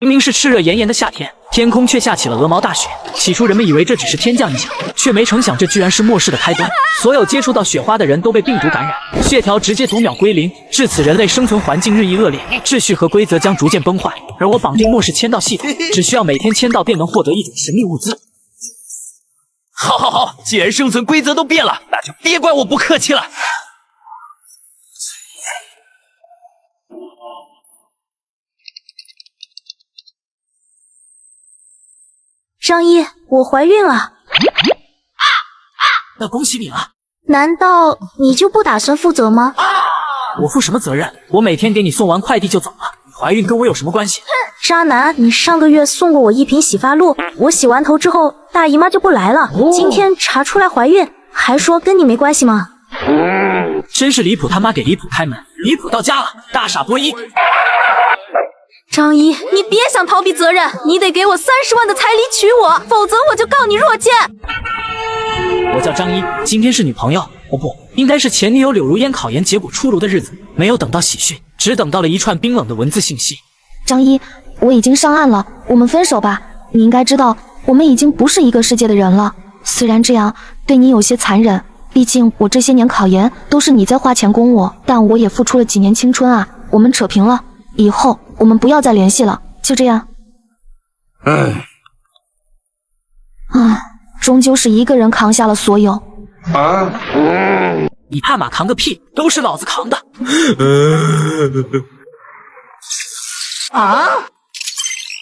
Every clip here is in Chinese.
明明是炽热炎炎的夏天，天空却下起了鹅毛大雪。起初人们以为这只是天降异象，却没成想这居然是末世的开端。所有接触到雪花的人都被病毒感染，血条直接读秒归零。至此，人类生存环境日益恶劣，秩序和规则将逐渐崩坏。而我绑定末世签到系统，只需要每天签到便能获得一种神秘物资。好，既然生存规则都变了，那就别怪我不客气了。张一，我怀孕了。那恭喜你了。难道你就不打算负责吗？我负什么责任？我每天给你送完快递就走了。你怀孕跟我有什么关系？渣男，你上个月送过我1瓶洗发露，我洗完头之后大姨妈就不来了。今天查出来怀孕，还说跟你没关系吗？真是离谱他妈给离谱开门，离谱到家了，大傻波一。张一，你别想逃避责任，你得给我30万的彩礼娶我，否则我就告你弱奸。我叫张一，今天是女朋友，哦不，应该是前女友柳如烟考研结果出炉的日子，没有等到喜讯，只等到了一串冰冷的文字信息。张一，我已经上岸了，我们分手吧。你应该知道，我们已经不是一个世界的人了。虽然这样对你有些残忍，毕竟我这些年考研都是你在花钱供我，但我也付出了几年青春啊。我们扯平了，以后我们不要再联系了，就这样。终究是一个人扛下了所有。你怕马扛个屁，都是老子扛的。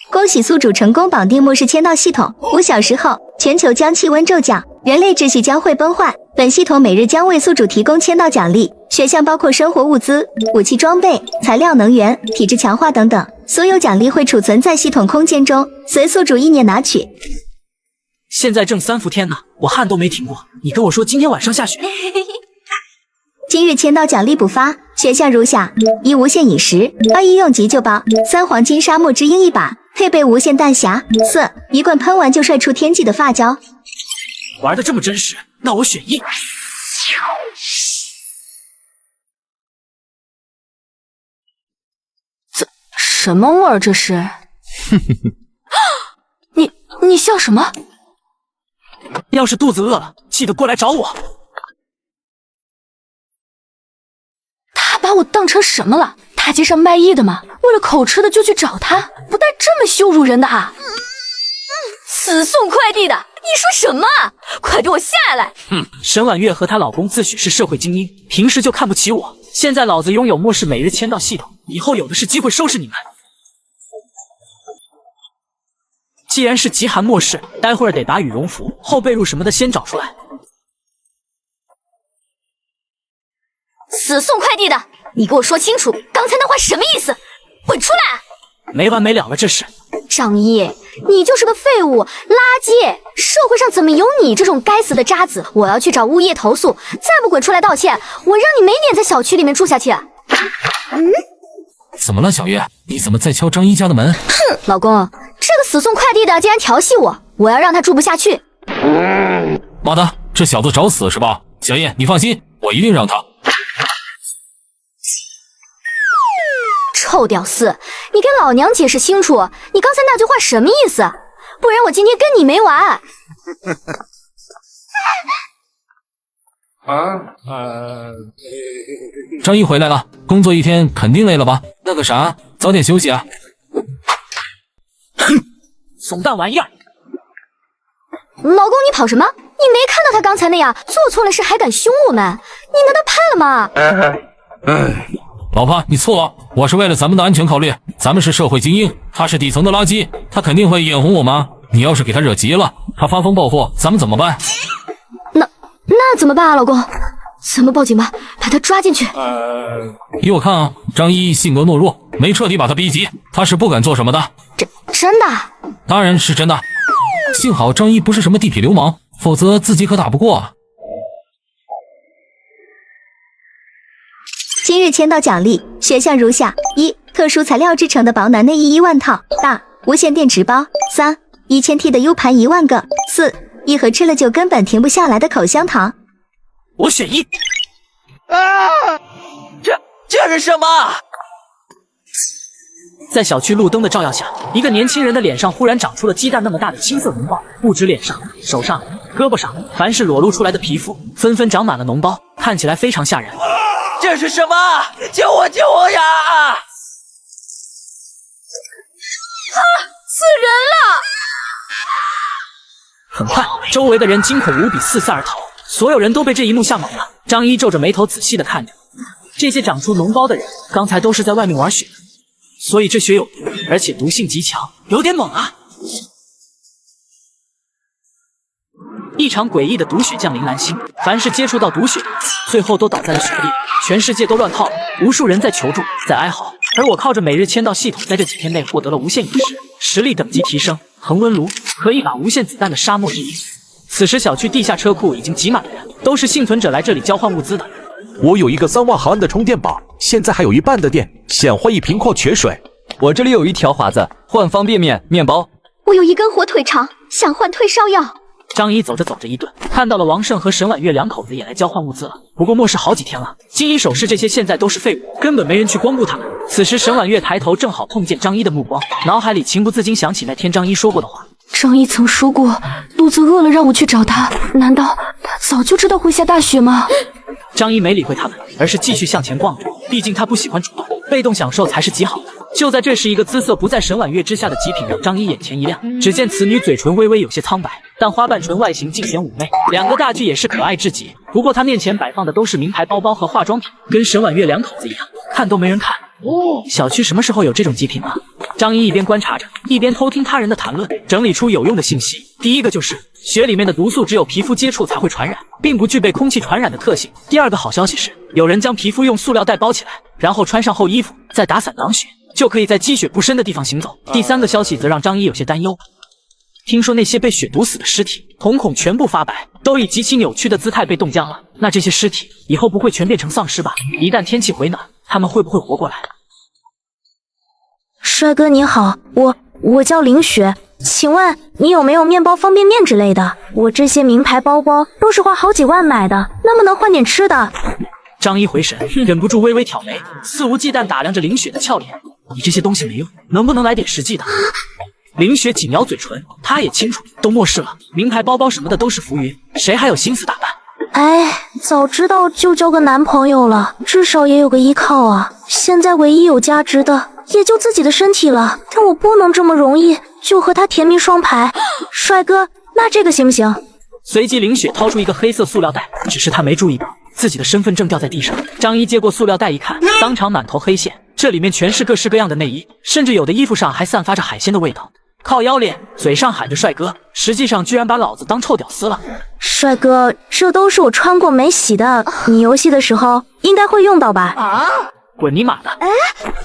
恭喜宿主成功绑定末世签到系统，5小时后全球将气温骤降，人类秩序将会崩坏。本系统每日将为宿主提供签到奖励，选项包括生活物资、武器装备、材料能源、体质强化等等，所有奖励会储存在系统空间中，随宿主意念拿取。现在正3伏天呢，我汗都没停过。你跟我说今天晚上下雪。今日签到奖励补发，选项如下：1无限饮食，2医用急救包，3黄金沙漠之鹰1把，配备无限弹匣，4一棍喷完就帅出天际的发胶。玩的这么真实，那我选1。什么味儿这是？你笑什么？要是肚子饿了，记得过来找我。他把我当成什么了？大街上卖艺的吗？为了口吃的就去找他，不带这么羞辱人的啊！死送快递的，你说什么？快给我下来！沈婉月和她老公自诩是社会精英，平时就看不起我。现在老子拥有末世每日签到系统，以后有的是机会收拾你们。既然是极寒末世，待会儿得把羽绒服、后背褥什么的先找出来。死送快递的，你给我说清楚，刚才那话什么意思？滚出来！没完没了了，这是。张一，你就是个废物、垃圾，社会上怎么有你这种该死的渣子？我要去找物业投诉，再不滚出来道歉，我让你没脸在小区里面住下去。怎么了，小月？你怎么在敲张一家的门？哼，老公，这个死送快递的竟然调戏我，我要让他住不下去。妈的，这小子找死是吧？小叶，你放心，我一定让他。臭屌丝，你给老娘解释清楚，你刚才那句话什么意思？不然我今天跟你没完。张一回来了，工作一天肯定累了吧？那个啥，早点休息啊。哼，怂蛋玩意儿！老公，你跑什么？你没看到他刚才那样，做错了事还敢凶我们？你拿他判了吗？老婆，你错了，我是为了咱们的安全考虑。咱们是社会精英，他是底层的垃圾，他肯定会眼红我们。你要是给他惹急了，他发疯报复，咱们怎么办？那怎么办啊，老公？咱们报警吧，把他抓进去。依我看啊，张一性格懦弱，没彻底把他逼急，他是不敢做什么的。真的？当然是真的。幸好张一不是什么地痞流氓，否则自己可打不过啊。今日签到奖励选项如下：1特殊材料制成的保暖内衣1万套，2无线电池包，3 1000T 的 U 盘1万个，4一盒吃了就根本停不下来的口香糖。我选1。这是什么？在小区路灯的照耀下，一个年轻人的脸上忽然长出了鸡蛋那么大的青色脓包，不止脸上、手上、胳膊上，凡是裸露出来的皮肤，纷纷长满了脓包，看起来非常吓人。这是什么？救我！救我呀！死人了！很快，周围的人惊恐无比，四散而逃。所有人都被这一幕吓懵了。张一皱着眉头仔细地看着，这些长出脓包的人，刚才都是在外面玩雪的，所以这血有毒，而且毒性极强，有点猛啊！一场诡异的毒血降临蓝星，凡是接触到毒血的人，最后都倒在了雪地里。全世界都乱套了，无数人在求助，在哀嚎。而我靠着每日签到系统，在这几天内获得了无限饮食，实力等级提升，恒温炉可以把无限子弹的沙漠之一。此时小区地下车库已经挤满了人，都是幸存者来这里交换物资的。我有一个3万毫安的充电宝，现在还有一半的电，想换一瓶矿泉水。我这里有一条华子，换方便面、面包。我有一根火腿肠，想换退烧药。张一走着走着一顿，看到了王胜和沈婉月两口子也来交换物资了。不过漠视好几天了，金银首饰这些现在都是废物，根本没人去光顾他们。此时沈婉月抬头正好碰见张一的目光，脑海里情不自禁想起那天张一说过的话。张一曾说过，肚子饿了让我去找他，难道他早就知道会下大雪吗？张一没理会他们，而是继续向前逛着，毕竟他不喜欢主动，被动享受才是极好的。就在这时，一个姿色不在沈婉月之下的极品让张一眼前一亮。只见此女嘴唇微微有些苍白，但花瓣唇外形尽显妩媚，两个大句也是可爱至极。不过她面前摆放的都是名牌包包和化妆品，跟沈婉月两口子一样，看都没人看。小区什么时候有这种极品了？张一一边观察着，一边偷听他人的谈论，整理出有用的信息。第一个就是血里面的毒素只有皮肤接触才会传染，并不具备空气传染的特性。第二个好消息是，有人将皮肤用塑料袋包起来，然后穿上厚衣服，再打伞挡雪，就可以在积雪不深的地方行走。第三个消息则让张一有些担忧，听说那些被雪毒死的尸体，瞳孔全部发白，都以极其扭曲的姿态被冻僵了。那这些尸体以后不会全变成丧尸吧？一旦天气回暖，他们会不会活过来？帅哥你好，我叫林雪，请问你有没有面包、方便面之类的？我这些名牌包包都是花好几万买的，能不能换点吃的？张一回神，忍不住微微挑眉，肆无忌惮打量着林雪的俏脸。你这些东西没用，能不能来点实际的？林雪紧咬嘴唇，她也清楚，都末世了，名牌包包什么的都是浮云，谁还有心思打扮？哎，早知道就交个男朋友了，至少也有个依靠啊。现在唯一有价值的也就自己的身体了，但我不能这么容易就和他甜蜜双排。帅哥，那这个行不行？随即林雪掏出一个黑色塑料袋，只是她没注意到自己的身份证掉在地上。张一接过塑料袋一看，当场满头黑线，这里面全是各式各样的内衣，甚至有的衣服上还散发着海鲜的味道。靠腰脸，嘴上喊着帅哥，实际上居然把老子当臭屌丝了。帅哥，这都是我穿过没洗的，你游戏的时候应该会用到吧？滚你妈的！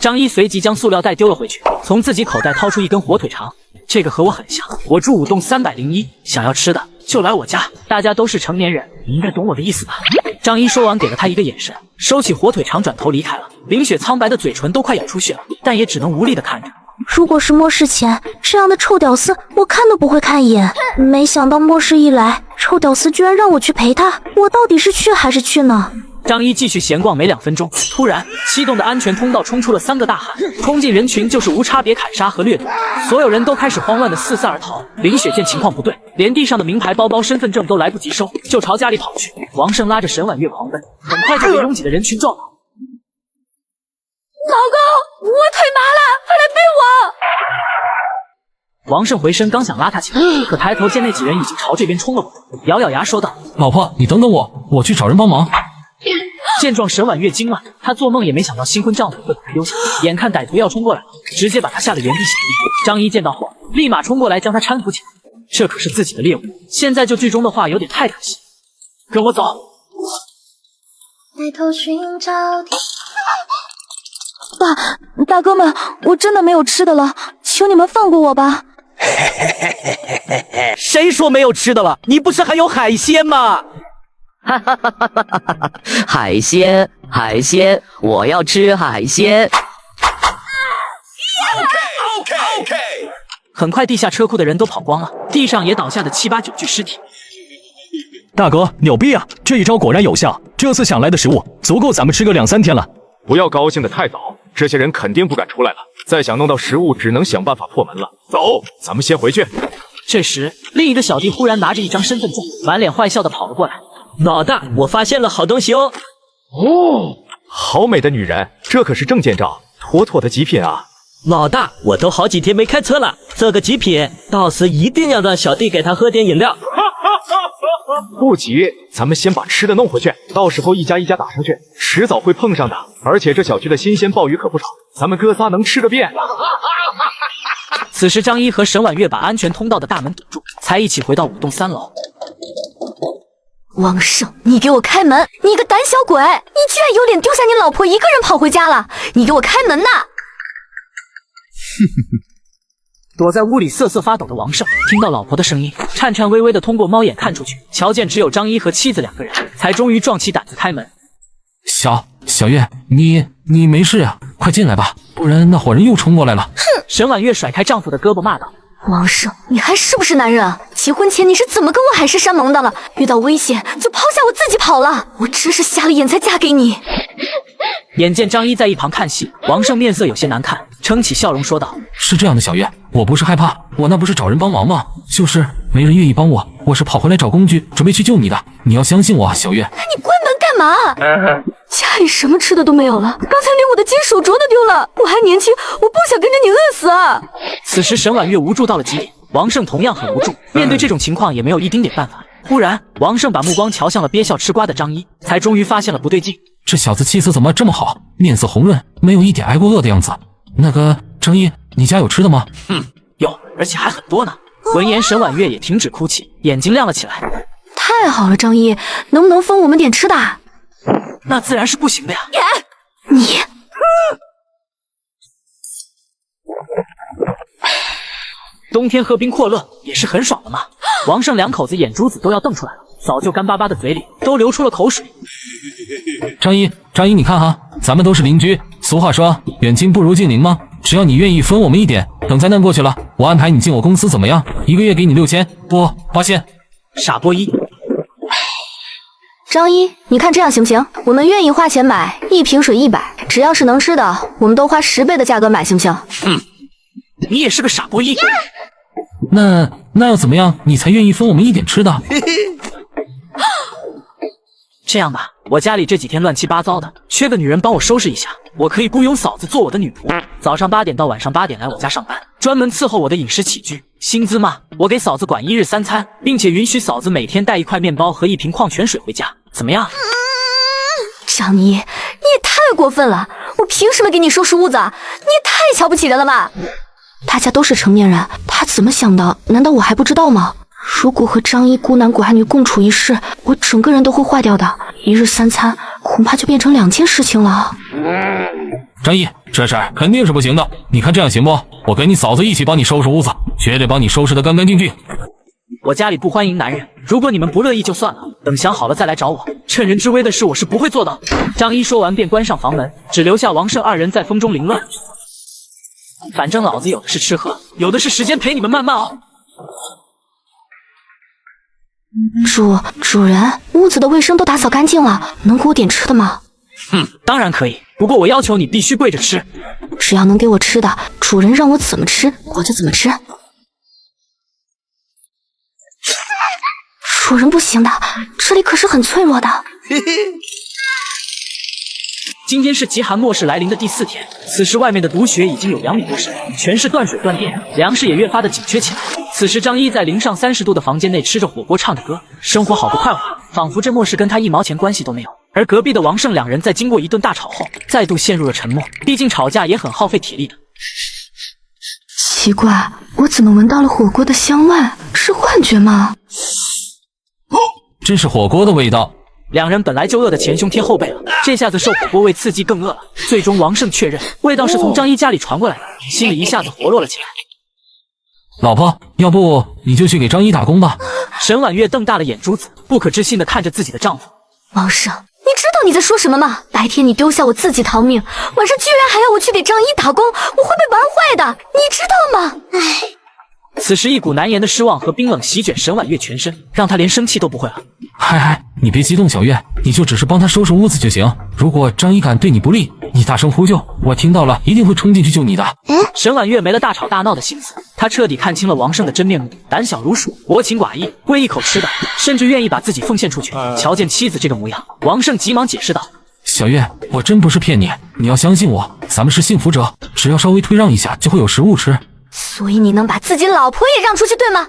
张一随即将塑料袋丢了回去，从自己口袋掏出一根火腿肠，这个和我很像，我住5栋301，想要吃的就来我家，大家都是成年人，你应该懂我的意思吧？张一说完给了他一个眼神，收起火腿肠转头离开了。林雪苍白的嘴唇都快咬出血了，但也只能无力的看着。如果是末世前，这样的臭屌丝我看都不会看一眼，没想到末世一来，臭屌丝居然让我去陪他，我到底是去还是去呢？张一继续闲逛没2分钟，突然7栋的安全通道冲出了3个大汉，冲进人群就是无差别砍杀和掠夺，所有人都开始慌乱的四散而逃。林雪见情况不对，连地上的名牌包包、身份证都来不及收，就朝家里跑去。王胜拉着沈婉月狂奔，很快就被拥挤的人群撞倒。老公，我腿麻了，快来背我！王胜回身刚想拉他起来，可抬头见那几人已经朝这边冲了过来，咬咬牙说道：“老婆，你等等我，我去找人帮忙。”见状，沈婉月惊了，她做梦也没想到新婚丈夫会把她丢下，眼看歹徒要冲过来了，直接把她吓得原地响应。张一见到后，立马冲过来将她搀扶起来，这可是自己的猎物，现在就剧中的话有点太可惜。跟我走。抬头寻找天。大哥们，我真的没有吃的了，求你们放过我吧。谁说没有吃的了？你不是还有海鲜吗？海鲜，海鲜，我要吃海鲜。很快，地下车库的人都跑光了，地上也倒下的7、8、9具尸体。大哥，牛逼啊！这一招果然有效，这次抢来的食物足够咱们吃个2、3天了。不要高兴得太早，这些人肯定不敢出来了。再想弄到食物，只能想办法破门了。走，咱们先回去。这时，另一个小弟忽然拿着一张身份证，满脸坏笑的跑了过来。老大，我发现了好东西哦！哦，好美的女人，这可是证件照，妥妥的极品啊！老大，我都好几天没开车了，这个极品，到时一定要让小弟给他喝点饮料。不急，咱们先把吃的弄回去，到时候一家一家打上去，迟早会碰上的。而且这小区的新鲜鲍鱼可不少，咱们哥仨能吃得遍。此时，张一和沈婉月把安全通道的大门堵住，才一起回到5栋3楼。王胜，你给我开门！你个胆小鬼，你居然有脸丢下你老婆一个人跑回家了！你给我开门呐！躲在屋里瑟瑟发抖的王胜听到老婆的声音，颤颤巍巍地通过猫眼看出去，瞧见只有张一和妻子2个人，才终于壮起胆子开门。小月，你没事呀？快进来吧，不然那伙人又冲过来了。哼！沈婉月甩开丈夫的胳膊骂道：“王胜，你还是不是男人啊？结婚前你是怎么跟我海誓山盟的了？遇到危险就抛下我自己跑了，我真是瞎了眼才嫁给你。”眼见张一在一旁看戏，王胜面色有些难看，撑起笑容说道：“是这样的，小月，我不是害怕，我那不是找人帮忙吗？就是没人愿意帮我，我是跑回来找工具，准备去救你的。你要相信我啊，小月。”你关门干嘛？家里什么吃的都没有了，刚才连我的金手镯都丢了。我还年轻，我不想跟着你饿死啊！此时沈婉月无助到了极点，王胜同样很无助，面对这种情况也没有一丁点办法。忽然，王胜把目光瞧向了憋笑吃瓜的张一，才终于发现了不对劲。这小子气色怎么这么好，面色红润，没有一点挨过饿的样子。那个张一，你家有吃的吗？有，而且还很多呢。闻言，沈婉月也停止哭泣，眼睛亮了起来。太好了，张一，能不能分我们点吃的？那自然是不行的呀。你。冬天喝冰阔乐也是很爽的嘛。王胜2口子眼珠子都要瞪出来了，早就干巴巴的嘴里都流出了口水。张一，你看哈，咱们都是邻居，俗话说远亲不如近邻吗？只要你愿意分我们一点，等灾难过去了，我安排你进我公司怎么样？1个月给你6000，不8000。傻波一。张一，你看这样行不行？我们愿意花钱买1瓶水100，只要是能吃的，我们都花10倍的价格买，行不行？你也是个傻波一。那要怎么样你才愿意分我们一点吃的？这样吧，我家里这几天乱七八糟的，缺个女人帮我收拾一下，我可以雇佣嫂子做我的女仆，早上8点到晚上8点来我家上班，专门伺候我的饮食起居。薪资嘛，我给嫂子管1日3餐，并且允许嫂子每天带1块面包和1瓶矿泉水回家，怎么样？张一，你也太过分了！我凭什么给你收拾屋子？你也太瞧不起人了吧！大家都是成年人，他怎么想的？难道我还不知道吗？如果和张一孤男寡女共处一室，我整个人都会坏掉的。1日3餐，恐怕就变成2件事情了。张一，这事儿肯定是不行的。你看这样行不？我跟你嫂子一起帮你收拾屋子，绝对帮你收拾得干干净净。我家里不欢迎男人，如果你们不乐意就算了，等想好了再来找我。趁人之危的事我是不会做的。张一说完便关上房门，只留下王胜2人在风中凌乱。反正老子有的是吃喝，有的是时间陪你们慢慢熬。主人，屋子的卫生都打扫干净了，能给我点吃的吗？当然可以，不过我要求你必须跪着吃。只要能给我吃的，主人让我怎么吃我就怎么吃。主人不行的，这里可是很脆弱的。今天是极寒末世来临的第4天，此时外面的毒雪已经有2米多深，全是断水断电，粮食也越发的紧缺起来。此时张一在零上30度的房间内吃着火锅唱着歌，生活好不快活，仿佛这末世跟他1毛钱关系都没有。而隔壁的王胜2人在经过一顿大吵后，再度陷入了沉默，毕竟吵架也很耗费体力的。奇怪，我怎么闻到了火锅的香味？是幻觉吗？真是火锅的味道。2人本来就饿得前胸贴后背了，这下子受火锅味刺激更饿了。最终王胜确认味道是从张一家里传过来的，心里一下子活络了起来。老婆，要不你就去给张一打工吧。沈婉月瞪大了眼珠子，不可置信地看着自己的丈夫。王胜，你知道你在说什么吗？白天你丢下我自己逃命，晚上居然还要我去给张一打工，我会被玩坏的，你知道吗？唉。此时一股难言的失望和冰冷席卷沈婉月全身，让她连生气都不会了。嗨，你别激动，小月，你就只是帮他收拾屋子就行。如果张一敢对你不利，你大声呼救，我听到了，一定会冲进去救你的。沈婉月没了大吵大闹的心思，她彻底看清了王胜的真面目，胆小如鼠，薄情寡义，为一口吃的，甚至愿意把自己奉献出去。瞧见妻子这个模样，王胜急忙解释道：“小月，我真不是骗你，你要相信我，咱们是幸福者，只要稍微退让一下，就会有食物吃。”所以你能把自己老婆也让出去，对吗？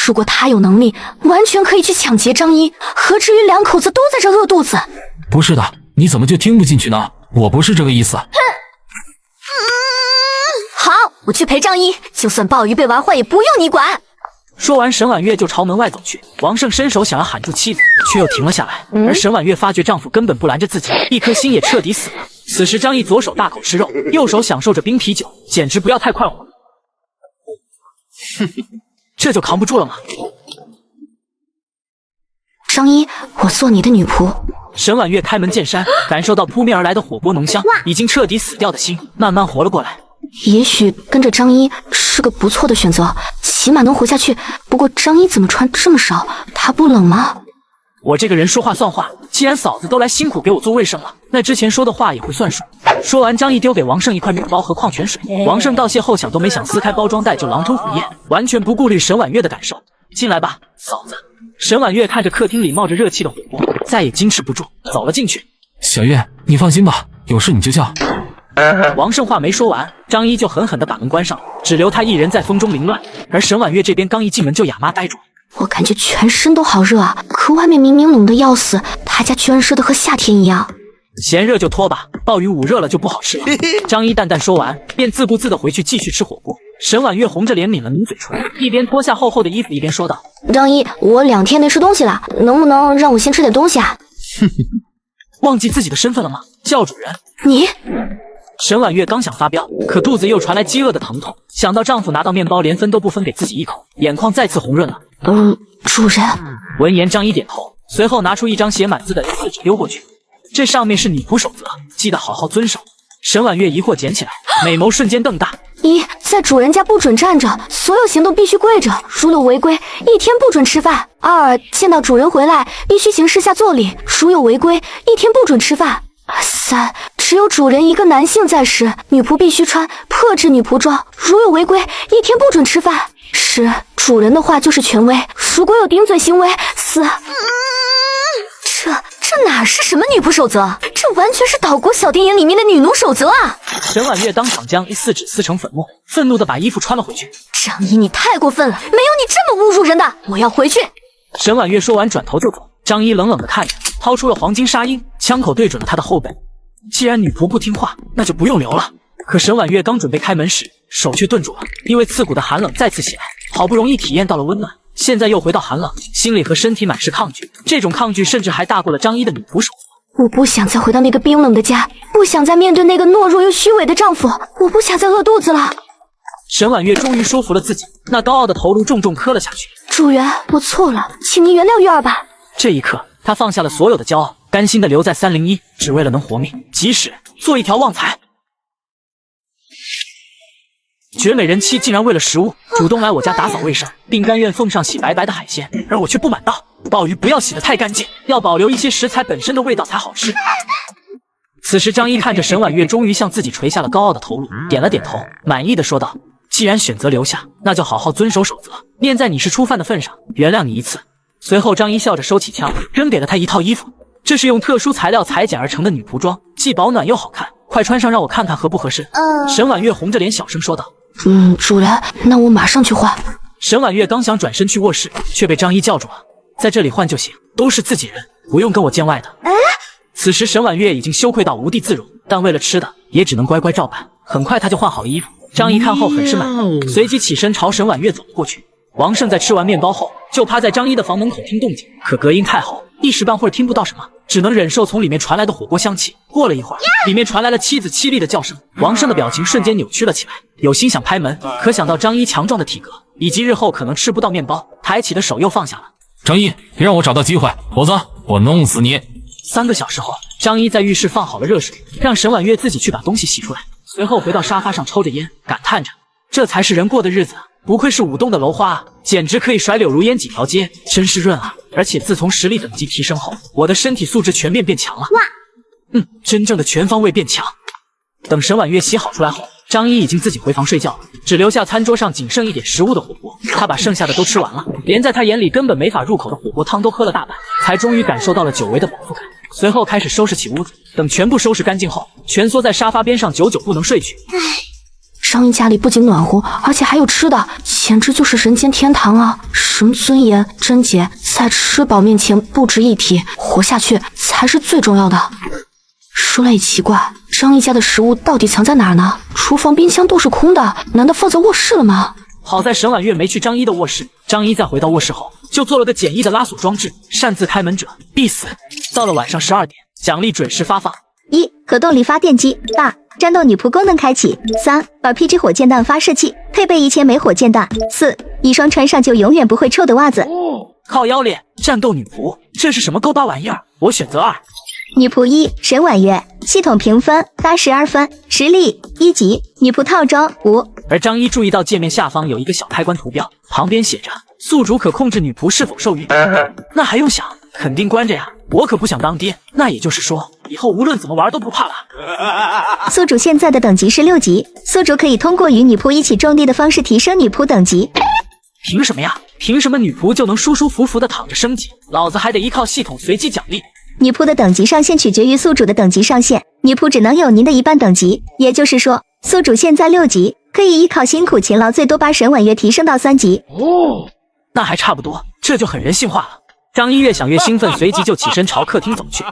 如果他有能力，完全可以去抢劫张一，何至于两口子都在这饿肚子？不是的，你怎么就听不进去呢？我不是这个意思。好，我去陪张一，就算鲍鱼被玩坏也不用你管。说完，沈婉月就朝门外走去。王胜伸手想要喊住妻子，却又停了下来。而沈婉月发觉丈夫根本不拦着自己，一颗心也彻底死了。此时，张一左手大口吃肉，右手享受着冰啤酒，简直不要太快活。这就扛不住了吗？张一，我做你的女仆。沈婉月开门见山，感受到扑面而来的火锅浓香，已经彻底死掉的心慢慢活了过来。也许跟着张一是个不错的选择，起码能活下去。不过张一怎么穿这么少？他不冷吗？我这个人说话算话，既然嫂子都来辛苦给我做卫生了，那之前说的话也会算数。说完，张毅丢给王胜一块面包和矿泉水。王胜道谢后想都没想撕开包装袋就狼吞虎咽，完全不顾虑沈婉月的感受。进来吧，嫂子。沈婉月看着客厅里冒着热气的火锅，再也矜持不住，走了进去。小月，你放心吧，有事你就叫。王胜话没说完，张一就狠狠地把门关上，只留他一人在风中凌乱。而沈婉月这边刚一进门就哑妈呆住。我感觉全身都好热啊，可外面明明冷得要死，他家居然热得和夏天一样。嫌热就脱吧，鲍鱼捂热了就不好吃了。张一淡淡说完，便自顾自地回去继续吃火锅。沈婉月红着脸抿了抿嘴唇，一边脱下厚厚的衣服，一边说道：“张一，我2天没吃东西了，能不能让我先吃点东西啊？”忘记自己的身份了吗？教主人。你。沈婉月刚想发飙，可肚子又传来饥饿的疼痛，想到丈夫拿到面包连分都不分给自己一口，眼眶再次红润了。主人。闻言，张一点头，随后拿出一张写满字的 A4 纸丢过去，这上面是女仆守则，记得好好遵守。沈婉月疑惑捡起来，美眸瞬间瞪大。1，在主人家不准站着，所有行动必须跪着，如有违规，1天不准吃饭。2，见到主人回来必须行事下作礼，如有违规，1天不准吃饭。3，只有主人一个男性在时，女仆必须穿破制女仆装，如有违规，1天不准吃饭。10，主人的话就是权威，如果有顶嘴行为，死。这哪是什么女仆守则？这完全是岛国小电影里面的女奴守则啊！沈婉月当场将 A4 纸撕成粉末，愤怒地把衣服穿了回去。张一，你太过分了，没有你这么侮辱人的！我要回去。沈婉月说完转头就走。张一冷冷地看着，掏出了黄金沙鹰，枪口对准了他的后背。既然女仆不听话，那就不用留了。可沈婉月刚准备开门时，手却顿住了，因为刺骨的寒冷再次袭来。好不容易体验到了温暖，现在又回到寒冷，心里和身体满是抗拒。这种抗拒甚至还大过了张一的女仆守则。我不想再回到那个冰冷的家，不想再面对那个懦弱又虚伪的丈夫，我不想再饿肚子了。沈婉月终于说服了自己，那高傲的头颅重重磕了下去。主人，我错了，请您原谅月儿吧。这一刻，他放下了所有的骄傲，甘心地留在301，只为了能活命，即使做一条旺财。绝美人妻竟然为了食物主动来我家打扫卫生，并甘愿奉上洗白白的海鲜，而我却不满道：鲍鱼不要洗得太干净，要保留一些食材本身的味道才好吃。此时张一看着沈婉月终于向自己垂下了高傲的头颅，点了点头，满意的说道：既然选择留下，那就好好遵守守则，念在你是初犯的份上，原谅你一次。随后张一笑着收起枪，扔给了他一套衣服，这是用特殊材料裁剪而成的女仆装，既保暖又好看，快穿上让我看看合不合适。沈婉月红着脸小声说道：主人，那我马上去换。沈婉月刚想转身去卧室，却被张一叫住了，在这里换就行，都是自己人，不用跟我见外的。此时沈婉月已经羞愧到无地自容，但为了吃的，也只能乖乖照办。很快他就换好了衣服，张一看后很是满意，随即起身朝沈婉月走了过去。王胜在吃完面包后，就趴在张一的房门口听动静，可隔音太好，一时半会儿听不到什么，只能忍受从里面传来的火锅香气。过了一会儿，里面传来了妻子凄厉的叫声，王胜的表情瞬间扭曲了起来，有心想拍门，可想到张一强壮的体格，以及日后可能吃不到面包，抬起的手又放下了。张一，别让我找到机会，否则我弄死你！3个小时后，张一在浴室放好了热水，让沈婉月自己去把东西洗出来，随后回到沙发上抽着烟，感叹着这才是人过的日子，不愧是舞动的楼花啊，简直可以甩柳如烟几条街，真是润啊！而且自从实力等级提升后，我的身体素质全面变强了。真正的全方位变强。等沈婉月洗好出来后，张一已经自己回房睡觉了，只留下餐桌上仅剩一点食物的火锅。他把剩下的都吃完了，连在他眼里根本没法入口的火锅汤都喝了大半，才终于感受到了久违的饱腹感。随后开始收拾起屋子，等全部收拾干净后，蜷缩在沙发边上，久久不能睡去。张一家里不仅暖和，而且还有吃的，简直就是人间天堂啊！什么尊严、贞洁，在吃饱面前不值一提，活下去才是最重要的。说来也奇怪，张一家的食物到底藏在哪儿呢？厨房、冰箱都是空的，难道放在卧室了吗？好在沈婉月没去张一的卧室，张一在回到卧室后就做了个简易的拉锁装置，擅自开门者必死。到了晚上12点，奖励准时发放。1. 可动力发电机。2. 战斗女仆功能开启。3. RPG 火箭弹发射器，配备1000枚火箭弹。4. 一双穿上就永远不会臭的袜子。靠腰脸，战斗女仆，这是什么勾搭玩意儿？我选择2。女仆1沈婉月，系统评分82分，实力1级，女仆套装5。而张一注意到界面下方有一个小开关图标，旁边写着宿主可控制女仆是否受孕。那还用想，肯定关着呀！我可不想当爹，那也就是说，以后无论怎么玩都不怕了。宿主现在的等级是6级，宿主可以通过与女仆一起种地的方式提升女仆等级。凭什么呀？凭什么女仆就能舒舒服服的躺着升级，老子还得依靠系统随机奖励？女仆的等级上限取决于宿主的等级上限，女仆只能有您的一半等级，也就是说，宿主现在6级，可以依靠辛苦勤劳最多把沈婉月提升到3级。那还差不多，这就很人性化了。张一越想越兴奋，随即就起身朝客厅走去。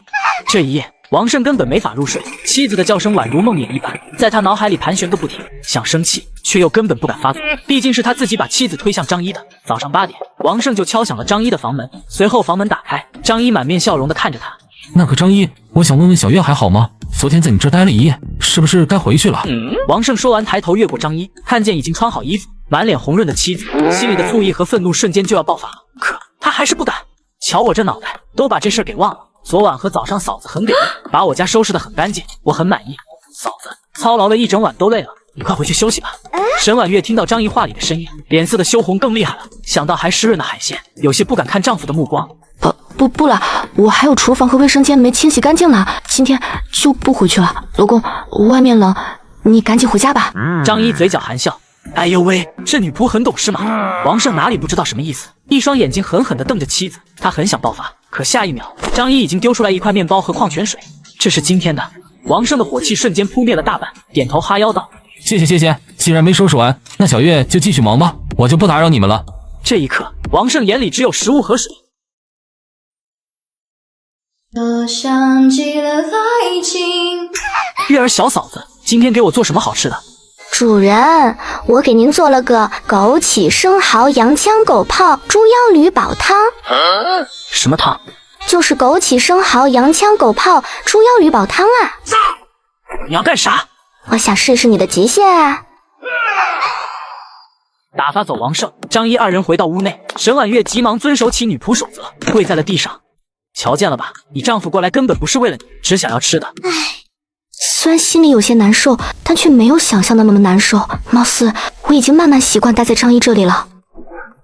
这一夜，王胜根本没法入睡，妻子的叫声宛如梦魇一般，在他脑海里盘旋个不停，想生气却又根本不敢发作，毕竟是他自己把妻子推向张一的。早上8点，王胜就敲响了张一的房门，随后房门打开，张一满面笑容的看着他。那个张一，我想问问小月还好吗？昨天在你这待了一夜，是不是该回去了？王胜说完，抬头越过张一，看见已经穿好衣服、满脸红润的妻子，心里的醋意和愤怒瞬间就要爆发了。可他还是不敢。瞧我这脑袋，都把这事儿给忘了。昨晚和早上嫂子很给力，把我家收拾得很干净，我很满意。嫂子操劳了一整晚都累了，你快回去休息吧。沈婉月听到张一话里的深意，脸色的羞红更厉害了，想到还湿润的海鲜，有些不敢看丈夫的目光。不了，我还有厨房和卫生间没清洗干净呢，今天就不回去了。老公，外面冷，你赶紧回家吧。张一嘴角含笑，哎呦喂，这女仆很懂事嘛。王胜哪里不知道什么意思，一双眼睛狠狠地瞪着妻子，他很想爆发，可下一秒，张一已经丢出来一块面包和矿泉水，这是今天的。王胜的火气瞬间扑灭了大半，点头哈腰道：谢谢，既然没收拾完，那小月就继续忙吧，我就不打扰你们了。这一刻，王胜眼里只有食物和水。都想起了爱情。月儿小嫂子，今天给我做什么好吃的？主人，我给您做了个枸杞生蚝洋枪狗泡猪腰驴煲汤。什么汤？就是枸杞生蚝洋枪狗泡猪腰驴煲汤啊！你要干啥？我想试试你的极限啊！打发走王胜、张一二人回到屋内，沈婉月急忙遵守起女仆守则，跪在了地上。瞧见了吧，你丈夫过来根本不是为了你，只想要吃的。虽然心里有些难受，但却没有想象的那么难受。貌似我已经慢慢习惯待在张一这里了。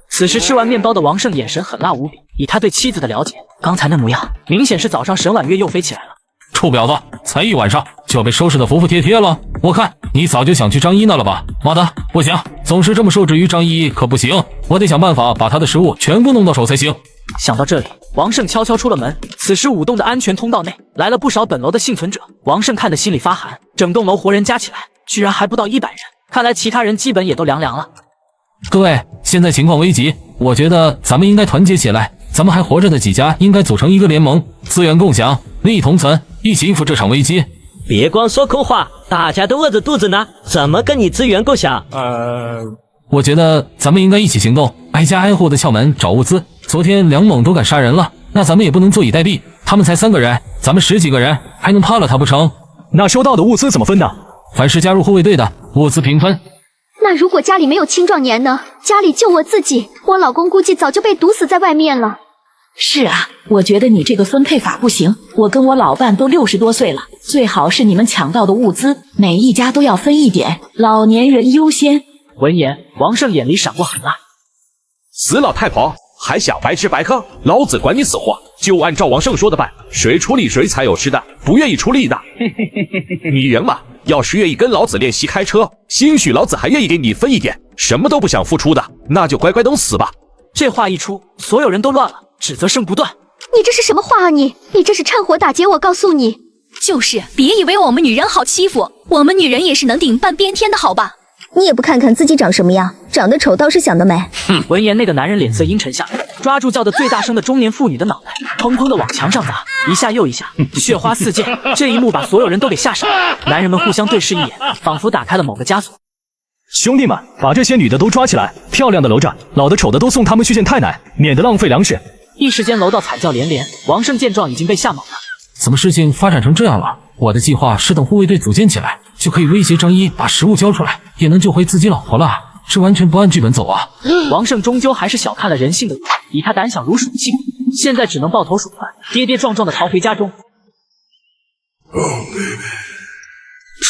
此时吃完面包的王胜眼神狠辣无比，以他对妻子的了解，刚才那模样明显是早上沈婉月又飞起来了。臭婊子，才一晚上就要被收拾得服服帖帖了。我看你早就想去张一那了吧？妈的，不行，总是这么受制于张一可不行，我得想办法把他的食物全部弄到手才行。想到这里，王胜悄悄出了门。此时舞动的安全通道内来了不少本楼的幸存者，王胜看得心里发寒。整栋楼活人加起来居然还不到100人，看来其他人基本也都凉了。各位，现在情况危急，我觉得咱们应该团结起来，咱们还活着的几家应该组成一个联盟，资源共享，利益同存，一起应付这场危机。别光说空话，大家都饿着肚子呢，怎么跟你资源共享？我觉得咱们应该一起行动，挨家挨户的敲门找物资。昨天梁猛都敢杀人了，那咱们也不能坐以待毙。他们才3个人，咱们10几个人，还能怕了他不成？那收到的物资怎么分呢？凡是加入护卫队的，物资平分。那如果家里没有青壮年呢？家里就我自己，我老公估计早就被毒死在外面了。是啊，我觉得你这个分配法不行。我跟我老伴都60多岁了，最好是你们抢到的物资，每一家都要分一点，老年人优先。闻言，王胜眼里闪过狠辣。死老太婆，还想白吃白喝？老子管你死活！就按照王胜说的办，谁出力谁才有吃的，不愿意出力的。你人嘛，要是愿意跟老子练习开车，兴许老子还愿意给你分一点。什么都不想付出的，那就乖乖等死吧。这话一出，所有人都乱了，指责声不断。你这是什么话啊你这是趁火打劫，我告诉你。就是，别以为我们女人好欺负，我们女人也是能顶半边天的好吧？你也不看看自己长什么样，长得丑倒是想得美。闻言，那个男人脸色阴沉下来，抓住叫得最大声的中年妇女的脑袋，砰砰的往墙上砸，一下又一下，血花四溅。这一幕把所有人都给吓傻了，男人们互相对视一眼，仿佛打开了某个枷锁。兄弟们，把这些女的都抓起来，漂亮的留着，老的丑的都送他们去见太奶，免得浪费粮食。一时间楼道惨叫连连，王胜见状已经被吓懵了。怎么事情发展成这样了？我的计划是等护卫队组建起来，就可以威胁张一把食物交出来，也能救回自己老婆了。这完全不按剧本走啊！王胜终究还是小看了人性的恶，以他胆小如鼠的性子，现在只能抱头鼠窜，跌跌撞撞的逃回家中。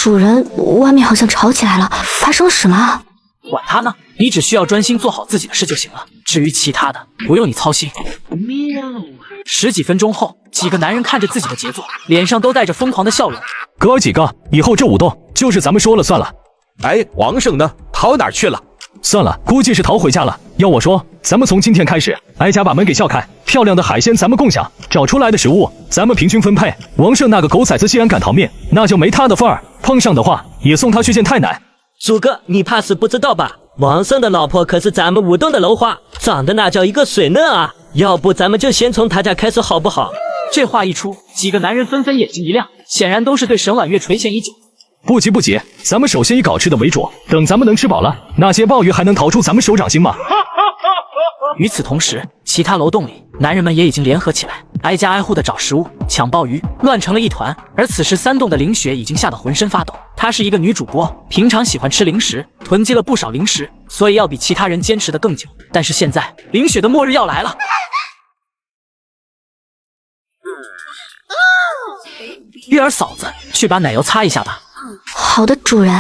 主人，外面好像吵起来了，发生了什么？管他呢，你只需要专心做好自己的事就行了，至于其他的，不用你操心。十几分钟后，几个男人看着自己的杰作，脸上都带着疯狂的笑容。哥几个，以后这舞动就是咱们说了算了。哎，王胜呢？逃哪儿去了？算了，估计是逃回家了。要我说，咱们从今天开始，挨家把门给撬开，漂亮的海鲜咱们共享，找出来的食物咱们平均分配。王胜那个狗崽子既然敢逃命，那就没他的份儿。碰上的话，也送他去见太奶。祖哥，你怕是不知道吧？王胜的老婆可是咱们舞动的楼花，长得那叫一个水嫩啊！要不咱们就先从他家开始好不好？这话一出，几个男人纷纷眼睛一亮，显然都是对沈婉月垂涎已久。不急不急，咱们首先以搞吃的为主，等咱们能吃饱了，那些鲍鱼还能逃出咱们手掌心吗？与此同时，其他楼栋里，男人们也已经联合起来，挨家挨户的找食物、抢鲍鱼，乱成了一团。而此时3栋的林雪已经吓得浑身发抖。她是一个女主播，平常喜欢吃零食，囤积了不少零食，所以要比其他人坚持得更久。但是现在，林雪的末日要来了。月儿嫂子，去把奶油擦一下吧。好的，主人。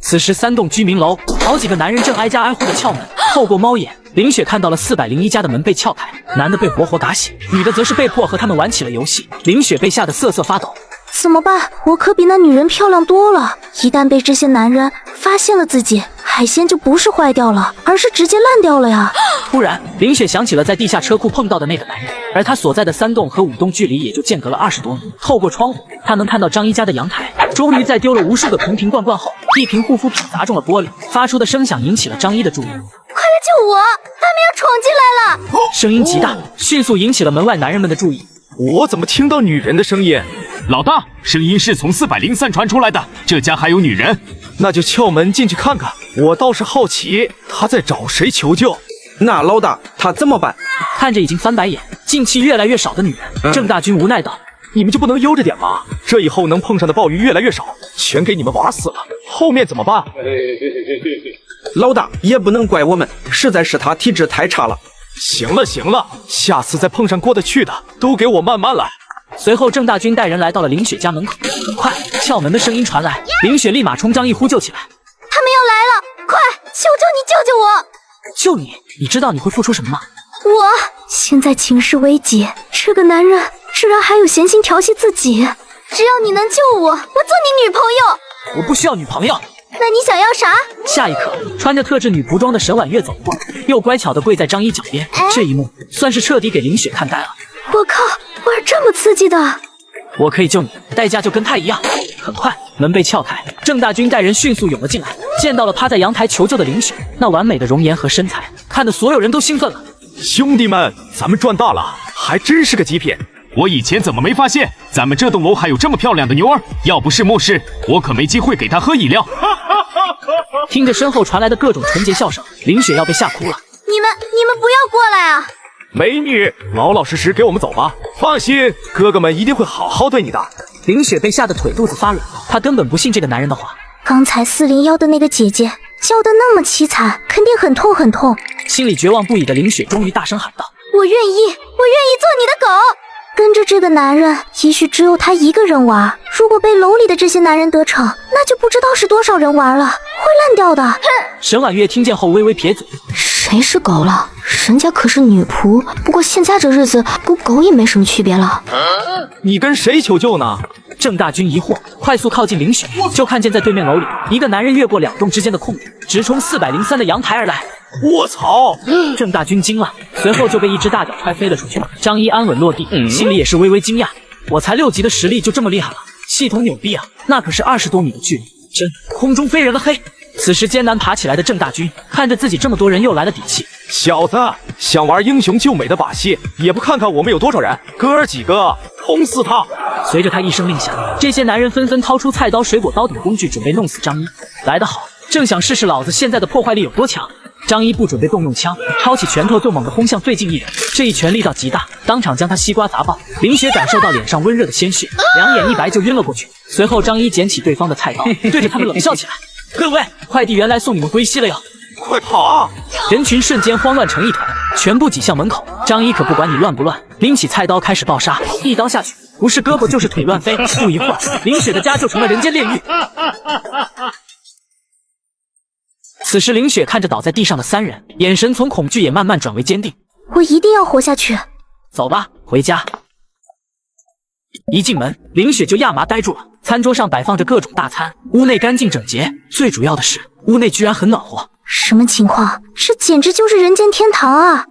此时3栋居民楼，好几个男人正挨家挨户的撬门。透过猫眼，林雪看到了401家的门被撬开，男的被活活打醒，女的则是被迫和他们玩起了游戏。林雪被吓得瑟瑟发抖。怎么办？我可比那女人漂亮多了。一旦被这些男人发现了自己，海鲜就不是坏掉了，而是直接烂掉了呀！突然，林雪想起了在地下车库碰到的那个男人，而他所在的3栋和5栋距离也就间隔了20多米。透过窗户，他能看到张一家的阳台。终于在丢了无数个瓶瓶罐罐后，一瓶护肤品砸中了玻璃，发出的声响引起了张一的注意。快来救我！他们要闯进来了！声音极大，迅速引起了门外男人们的注意。我怎么听到女人的声音？老大，声音是从403传出来的，这家还有女人。那就撬门进去看看。我倒是好奇，他在找谁求救？那老大他怎么办？看着已经翻白眼、进气越来越少的女人，郑大军无奈道：“你们就不能悠着点吗？这以后能碰上的鲍鱼越来越少，全给你们玩死了，后面怎么办？”老大也不能怪我们，实在是他体质太差了。行了行了，下次再碰上过得去的，都给我慢慢来。随后，郑大军带人来到了林雪家门口。很快，撬门的声音传来，林雪立马冲张一呼救起来。他们要来了，快，求求你救救我！救你？你知道你会付出什么吗？现在情势危急，这个男人居然还有闲心调戏自己。只要你能救我，我做你女朋友。我不需要女朋友。那你想要啥？下一刻，穿着特制女仆装的沈婉月走过，又乖巧地跪在张一脚边。这一幕算是彻底给林雪看呆了。我靠，玩这么刺激的！我可以救你，代价就跟他一样。很快，门被撬开，郑大军带人迅速涌了进来，见到了趴在阳台求救的林雪，那完美的容颜和身材，看得所有人都兴奋了。兄弟们，咱们赚大了，还真是个极品。我以前怎么没发现，咱们这栋楼还有这么漂亮的妞儿？要不是末世，我可没机会给她喝饮料。听着身后传来的各种纯洁笑声，林雪要被吓哭了。你们不要过来啊！美女，老老实实给我们走吧。放心，哥哥们一定会好好对你的。林雪被吓得腿肚子发软，她根本不信这个男人的话。刚才401的那个姐姐叫得那么凄惨，肯定很痛很痛。心里绝望不已的林雪终于大声喊道：“我愿意做你的狗！”跟着这个男人，也许只有他一个人玩。如果被楼里的这些男人得逞，那就不知道是多少人玩了，会烂掉的。沈婉月听见后微微撇嘴，谁是狗了？人家可是女仆，不过现在这日子跟狗也没什么区别了。你跟谁求救呢？郑大军疑惑，快速靠近林雪，就看见在对面楼里，一个男人越过两栋之间的空地，直冲403的阳台而来。我操！郑大军惊了，随后就被一只大脚踹飞了出去。张一安稳落地，心里也是微微惊讶，我才6级的实力就这么厉害了，系统牛逼啊！那可是20多米的距离，真空中飞人了嘿！此时艰难爬起来的郑大军看着自己这么多人又来了底气，小子想玩英雄救美的把戏，也不看看我们有多少人，哥儿几个捅死他！随着他一声令下，这些男人纷纷掏出菜刀、水果刀等工具，准备弄死张一。来得好，正想试试老子现在的破坏力有多强。张一不准备动用枪，抄起拳头就猛地轰向最近一人，这一拳力道极大，当场将他西瓜砸爆。林雪感受到脸上温热的鲜血，两眼一白就晕了过去。随后张一捡起对方的菜刀，对着他们冷笑起来：“各位，快递员来送你们归西了哟！快跑啊！”人群瞬间慌乱成一团，全部挤向门口。张一可不管你乱不乱，拎起菜刀开始暴杀，一刀下去，不是胳膊就是腿乱飞。不一会儿，林雪的家就成了人间炼狱。此时林雪看着倒在地上的3人，眼神从恐惧也慢慢转为坚定。我一定要活下去。走吧，回家。一进门，林雪就亚麻呆住了。餐桌上摆放着各种大餐，屋内干净整洁，最主要的是屋内居然很暖和。什么情况？这简直就是人间天堂啊！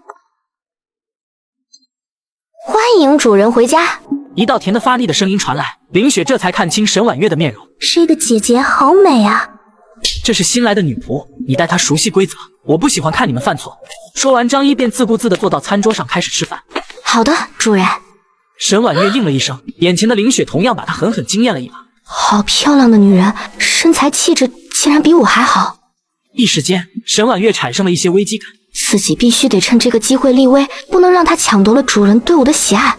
欢迎主人回家。一道甜的发力的声音传来，林雪这才看清沈婉月的面容。这个姐姐好美啊！这是新来的女仆，你带她熟悉规则，我不喜欢看你们犯错。说完，张一便自顾自地坐到餐桌上开始吃饭。好的，主人。沈婉月应了一声，眼前的林雪同样把她狠狠惊艳了一把。好漂亮的女人，身材气质竟然比我还好。一时间，沈婉月产生了一些危机感，自己必须得趁这个机会立威，不能让她抢夺了主人对我的喜爱。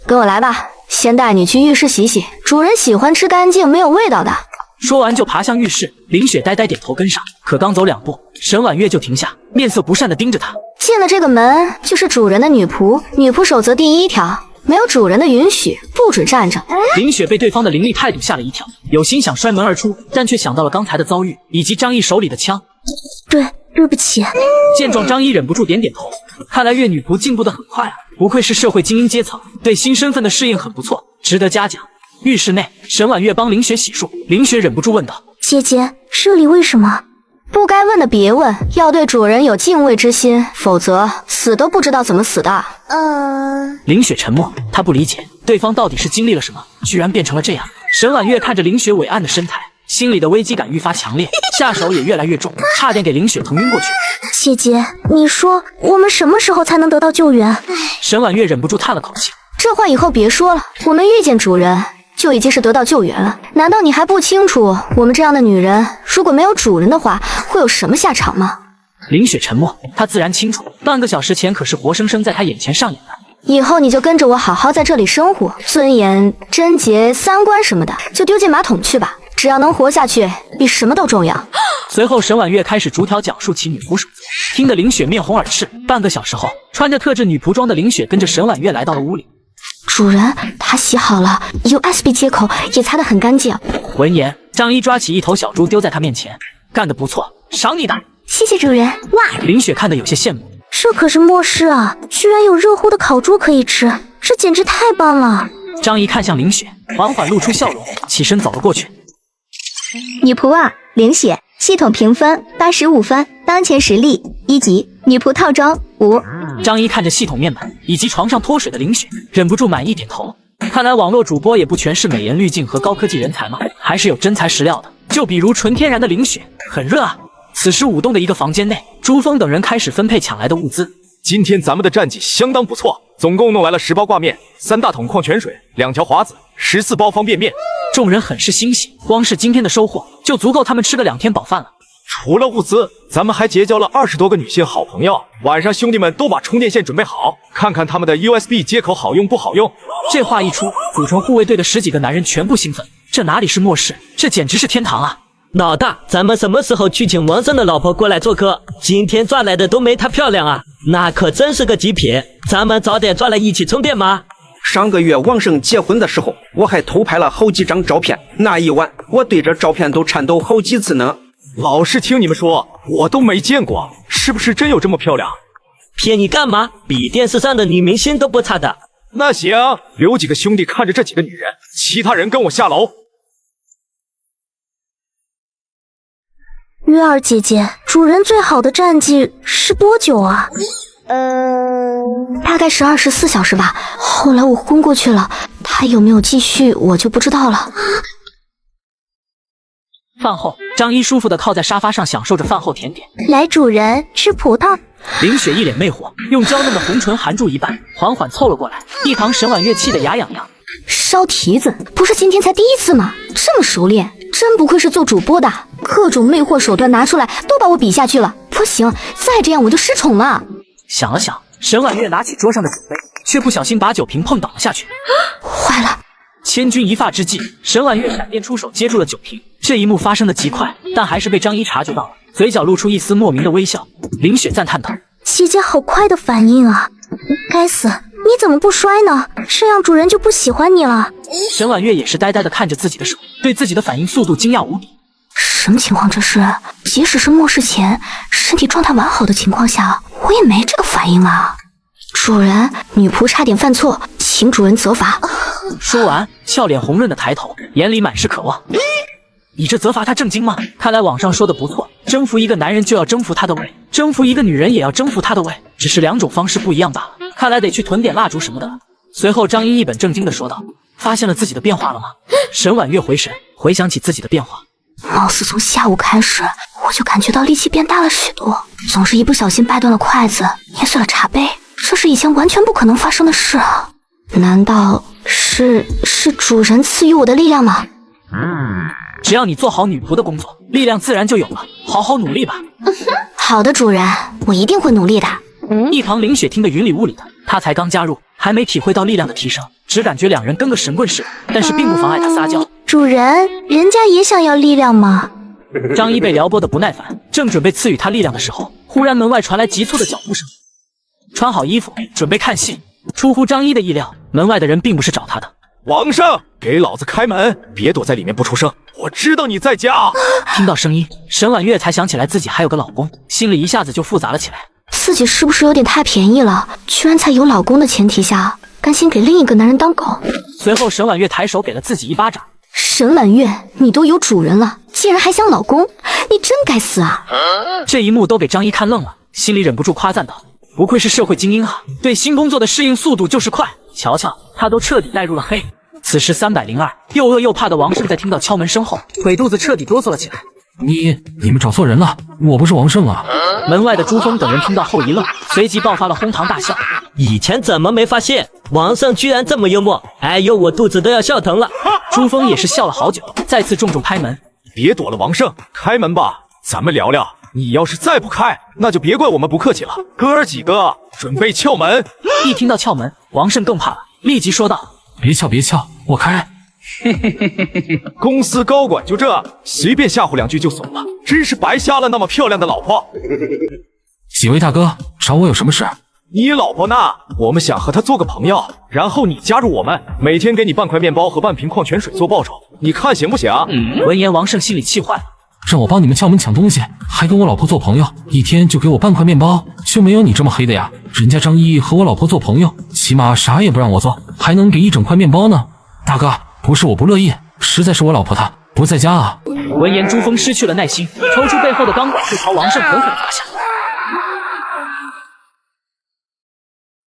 跟我来吧，先带你去浴室洗洗，主人喜欢吃干净没有味道的。说完就爬向浴室，林雪呆呆点头跟上，可刚走2步，沈婉月就停下，面色不善地盯着他。进了这个门就是主人的女仆，女仆守则第1条，没有主人的允许不准站着。林雪被对方的凌厉态度吓了一跳，有心想摔门而出，但却想到了刚才的遭遇以及张毅手里的枪。对不起。见状，张毅忍不住点点头，看来月女仆进步得很快啊，不愧是社会精英阶层，对新身份的适应很不错，值得嘉奖。浴室内，沈婉月帮林雪洗漱，林雪忍不住问道：“姐姐，这里为什么？”不该问的别问，要对主人有敬畏之心，否则死都不知道怎么死的。林雪沉默，她不理解对方到底是经历了什么，居然变成了这样。沈婉月看着林雪伟岸的身材，心里的危机感愈发强烈，下手也越来越重，差点给林雪疼晕过去。姐姐，你说我们什么时候才能得到救援？沈婉月忍不住叹了口气，这话以后别说了，我们遇见主人就已经是得到救援了。难道你还不清楚，我们这样的女人，如果没有主人的话，会有什么下场吗？林雪沉默，她自然清楚，半个小时前可是活生生在她眼前上演的。以后你就跟着我好好在这里生活，尊严、贞洁、三观什么的，就丢进马桶去吧。只要能活下去，比什么都重要。随后，沈婉月开始逐条讲述起女仆守则，听得林雪面红耳赤。半个小时后，穿着特制女仆装的林雪跟着沈婉月来到了屋里。主人，它洗好了，USB 接口也擦得很干净。闻言，张一抓起一头小猪丢在他面前，干得不错，赏你的。谢谢主人。哇！林雪看得有些羡慕，这可是末世啊，居然有热乎的烤猪可以吃，这简直太棒了。张一看向林雪，缓缓露出笑容，起身走了过去。女仆2，林雪，系统评分85分，当前实力1级，女仆套装5。张一看着系统面板以及床上脱水的林雪，忍不住满意点头。看来网络主播也不全是美颜滤镜和高科技人才嘛，还是有真材实料的。就比如纯天然的林雪，很热啊。此时5栋的一个房间内，朱峰等人开始分配抢来的物资。今天咱们的战绩相当不错，总共弄来了10包挂面、3大桶矿泉水、2条华子、14包方便面。众人很是欣喜，光是今天的收获就足够他们吃个2天饱饭了。除了物资，咱们还结交了20多个女性好朋友。晚上兄弟们都把充电线准备好，看看他们的 USB 接口好用不好用。这话一出，组成护卫队的10几个男人全部兴奋。这哪里是末世，这简直是天堂啊！老大，咱们什么时候去请王生的老婆过来做客？今天抓来的都没她漂亮啊，那可真是个极品。咱们早点抓来一起充电吗？上个月王胜结婚的时候，我还偷拍了好几张照片，那一晚我对着照片都颤抖好几次呢。老是听你们说，我都没见过，是不是真有这么漂亮？骗你干嘛？比电视上的女明星都不差的。那行，留几个兄弟看着这几个女人，其他人跟我下楼。月儿姐姐，主人最好的战绩是多久啊？大概是24小时吧。后来我昏过去了，他有没有继续我就不知道了。饭后，张一舒服地靠在沙发上享受着饭后甜点。来，主人吃葡萄。林雪一脸魅惑，用娇嫩的红唇含住一半，缓缓凑了过来。一旁沈婉月气得牙痒痒。烧蹄子，不是今天才第一次吗？这么熟练，真不愧是做主播的，各种魅惑手段拿出来，都把我比下去了。不行，再这样我就失宠了。想了想，沈婉月拿起桌上的酒杯，却不小心把酒瓶碰倒了下去。坏了！千钧一发之际，沈婉月闪电出手接住了酒瓶。这一幕发生的极快，但还是被张一察觉到了，嘴角露出一丝莫名的微笑。林雪赞叹道：“姐姐好快的反应啊！该死，你怎么不摔呢？这样主人就不喜欢你了。”沈婉月也是呆呆地看着自己的手，对自己的反应速度惊讶无比。什么情况这是？即使是末世前身体状态完好的情况下，我也没这个反应啊！主人，女仆差点犯错，请主人责罚。说完，俏脸红润的抬头，眼里满是渴望。你这责罚他正经吗？看来网上说的不错，征服一个男人就要征服他的胃，征服一个女人也要征服他的胃，只是两种方式不一样罢了。看来得去囤点蜡烛什么的了。随后，张一一本正经地说道：“发现了自己的变化了吗？”沈婉月回神，回想起自己的变化，貌似从下午开始，我就感觉到力气变大了许多，总是一不小心掰断了筷子，捏碎了茶杯，这是以前完全不可能发生的事啊！难道是主人赐予我的力量吗？只要你做好女仆的工作，力量自然就有了。好好努力吧。好的，主人，我一定会努力的。一旁林雪听得云里雾里的，她才刚加入，还没体会到力量的提升，只感觉两人跟个神棍似的，但是并不妨碍她撒娇。主人，人家也想要力量吗？张一被撩拨的不耐烦，正准备赐予他力量的时候，忽然门外传来急促的脚步声。穿好衣服，准备看戏。出乎张一的意料，门外的人并不是找他的。王胜，给老子开门，别躲在里面不出声，我知道你在家。听到声音，沈婉月才想起来自己还有个老公，心里一下子就复杂了起来。自己是不是有点太便宜了？居然在有老公的前提下，甘心给另一个男人当狗。随后，沈婉月抬手给了自己一巴掌。沈婉月，你都有主人了，竟然还想老公，你真该死啊！这一幕都给张一看愣了，心里忍不住夸赞道：“不愧是社会精英啊，对新工作的适应速度就是快。瞧瞧，他都彻底带入了黑。”此时302，又饿又怕的王胜在听到敲门声后，腿肚子彻底哆嗦了起来。你们找错人了，我不是王胜啊！门外的朱峰等人听到后一愣，随即爆发了哄堂大笑。以前怎么没发现王胜居然这么幽默？哎呦，我肚子都要笑疼了。朱峰也是笑了好久，再次重重拍门。别躲了，王胜，开门吧，咱们聊聊。你要是再不开，那就别怪我们不客气了。哥儿几个准备撬门。一听到撬门，王胜更怕了，立即说道：“别撬，我开。”公司高管就这，随便吓唬两句就怂了，真是白瞎了那么漂亮的老婆。几位大哥，找我有什么事？你老婆呢？我们想和她做个朋友，然后你加入我们，每天给你半块面包和半瓶矿泉水做报酬，你看行不行？闻言，王胜心里气坏了。让我帮你们撬门抢东西，还跟我老婆做朋友，一天就给我半块面包，就没有你这么黑的呀？人家张一和我老婆做朋友，起码啥也不让我做，还能给一整块面包呢。大哥，不是我不乐意，实在是我老婆她不在家啊。闻言，朱峰失去了耐心，抽出背后的钢管，就朝王胜狠狠砸下。